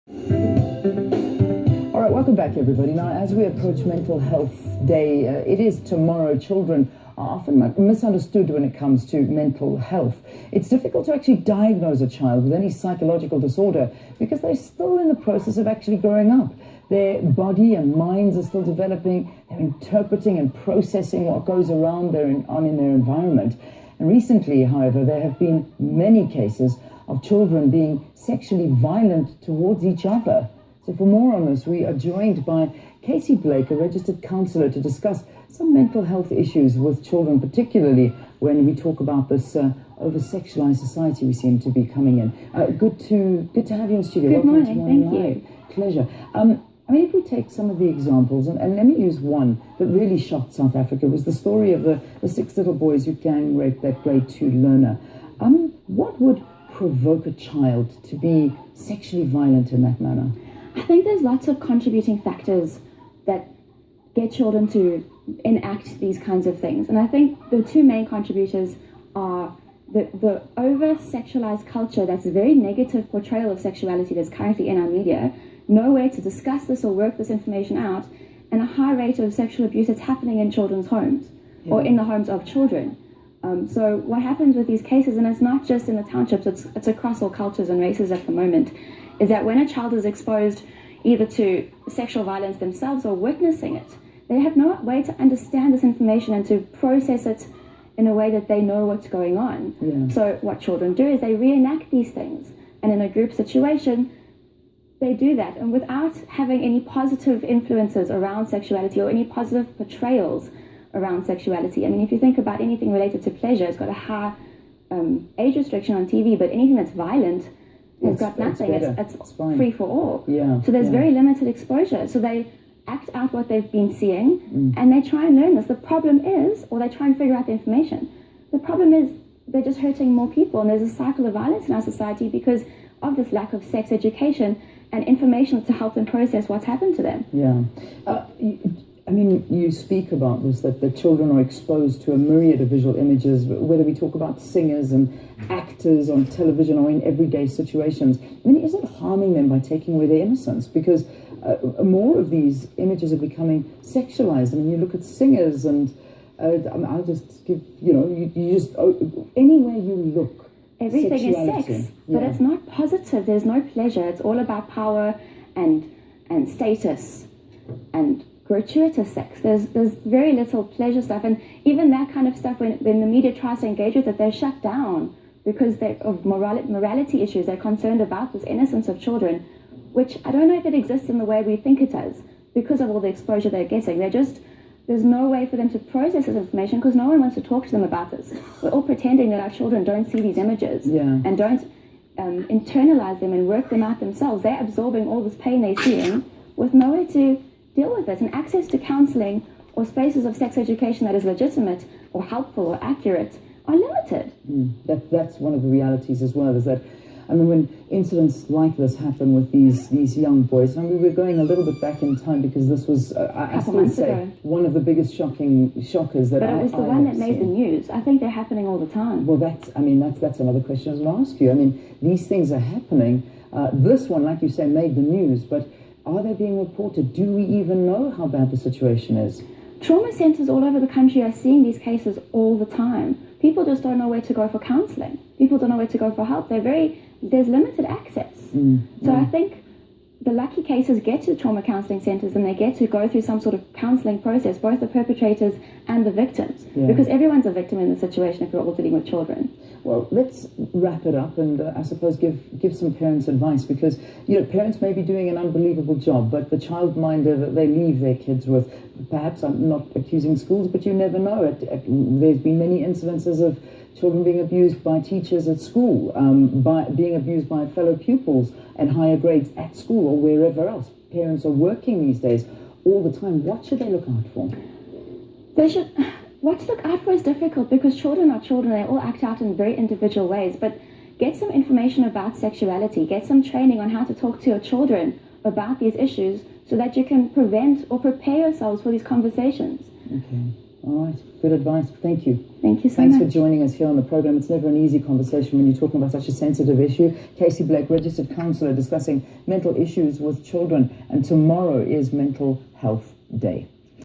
All right, welcome back, everybody. Now, as we approach Mental Health Day, it is tomorrow. Children are often misunderstood when it comes to mental health. It's difficult to actually diagnose a child with any psychological disorder because they're still in the process of actually growing up. Their body and minds are still developing. They're interpreting and processing what goes around in their environment. And recently, however, there have been many cases of children being sexually violent towards each other. So for more on this, we are joined by Casey Blake, a registered counsellor, to discuss some mental health issues with children, particularly when we talk about this over-sexualized society we seem to be coming in. Good to have you in studio. Good morning. Thank you. Pleasure. I mean, if we take some of the examples, and let me use one that really shocked South Africa, was the story of the 6 little boys who gang raped that grade 2 learner. What would provoke a child to be sexually violent in that manner? I think there's lots of contributing factors that get children to enact these kinds of things. And I think the two main contributors are the over-sexualized culture, that's a very negative portrayal of sexuality that's currently in our media, no way to discuss this or work this information out, and a high rate of sexual abuse that's happening in children's homes or in the homes of children. So what happens with these cases, and it's not just in the townships, it's across all cultures and races at the moment, is that when a child is exposed either to sexual violence themselves or witnessing it, they have no way to understand this information and to process it in a way that they know what's going on. Yeah. So what children do is they reenact these things, and in a group situation, they do that, and without having any positive influences around sexuality or any positive portrayals around sexuality. I mean, if you think about anything related to pleasure, it's got a high age restriction on TV, but anything that's violent has got nothing. It's free for all. Yeah. So there's very limited exposure. So they act out what they've been seeing, and they try and learn this. The problem is, or they try and figure out the information. The problem is they're just hurting more people, and there's a cycle of violence in our society because of this lack of sex education and information to help them process what's happened to them. Yeah. I mean, you speak about this, that the children are exposed to a myriad of visual images, whether we talk about singers and actors on television or in everyday situations. I mean, is it harming them by taking away their innocence? Because more of these images are becoming sexualized. I mean, you look at singers and I'll just give, you just, anywhere you look, everything is sex, but it's not positive. There's no pleasure. It's all about power and status and gratuitous sex. There's very little pleasure stuff, and even that kind of stuff, when the media tries to engage with it, they're shut down because of morality issues. They're concerned about this innocence of children, which I don't know if it exists in the way we think it does because of all the exposure they're getting. There's no way for them to process this information because no one wants to talk to them about this. We're all pretending that our children don't see these images and don't internalize them and work them out themselves. They're absorbing all this pain they're seeing with no way to deal with it. And access to counselling or spaces of sex education that is legitimate or helpful or accurate are limited. That's one of the realities as well, is that, I mean, when incidents like this happen with these young boys, and we're going a little bit back in time because this was, I still say, one of the biggest shockers that But it was the one that made the news. I think they're happening all the time. Well, that's another question I was going to ask you. I mean, these things are happening. This one, like you say, made the news, but are they being reported? Do we even know how bad the situation is? Trauma centres all over the country are seeing these cases all the time. People just don't know where to go for counselling. People don't know where to go for help. There's limited access. So I think the lucky cases get to trauma counselling centres and they get to go through some sort of counselling process, both the perpetrators and the victims, because everyone's a victim in the situation if we're all dealing with children. Well, let's wrap it up and I suppose give some parents advice, because parents may be doing an unbelievable job, but the childminder that they leave their kids with, perhaps I'm not accusing schools, but you never know. There's been many incidences of children being abused by teachers at school, being abused by fellow pupils and higher grades at school or wherever else. Parents are working these days all the time. What should they look out for? What to look out for is difficult because children are children. They all act out in very individual ways. But get some information about sexuality. Get some training on how to talk to your children about these issues so that you can prevent or prepare yourselves for these conversations. Okay. All right, good advice. Thank you. Thank you so Thanks much. for joining us here on the program. It's never an easy conversation when you're talking about such a sensitive issue. Casey Blake, registered counsellor, discussing mental issues with children. And tomorrow is Mental Health Day.